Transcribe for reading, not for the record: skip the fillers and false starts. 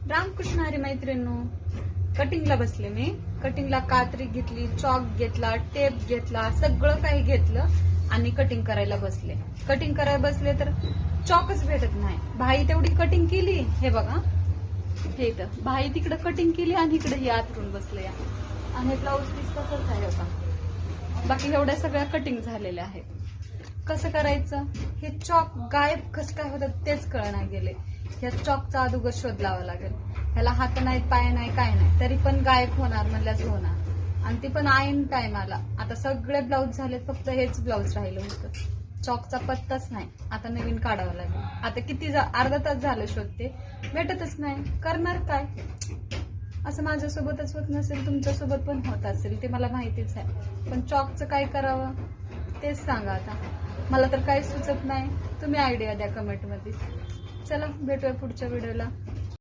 रामकृष्ण हरी मैत्रिणींनो, कटिंगला बसले मी. कटिंगला कात्री घेतली, चॉक घेतला, टेप घेतला, सगळं काही घेतलं आणि कटिंग करायला बसले. कटिंग करायला बसले तर चॉकच भेटत नाही. भाई तेवढी कटिंग केली, हे बघा हे इथं भाई तिकडे कटिंग केली आणि इकडे ही आतरून बसले. आणि ब्लाऊज पीस तसंच आहे बघा. बाकी एवढ्या सगळ्या कटिंग झालेल्या आहेत. कसं करायचं, हे चॉक गायब कसं काय होतं तेच कळ नाही गेले. ह्या चॉकचा अगोदर शोध लावा लागेल. ह्याला हात नाहीत, पाय नाही, काय नाही, तरी पण गायब होणार म्हणल्याच होणार. आणि ते पण ऐन टायमाला. आता सगळे ब्लाऊज झालेत, फक्त हेच ब्लाऊज राहिलं होतं. चॉकचा पत्ताच नाही. आता नवीन काढावं लागेल. आता किती अर्धा तास झालं शोधते, भेटतच नाही. करणार काय? असं माझ्यासोबतच होत नसेल, तुमच्यासोबत पण होत असेल, ते मला माहितीच आहे. पण चॉकचं काय करावं तेच सांगा. आता मला तर काही सुचत नाही. तुम्ही आयडिया द्या कमेंटमध्ये. चला भेटूया पुढच्या व्हिडिओला.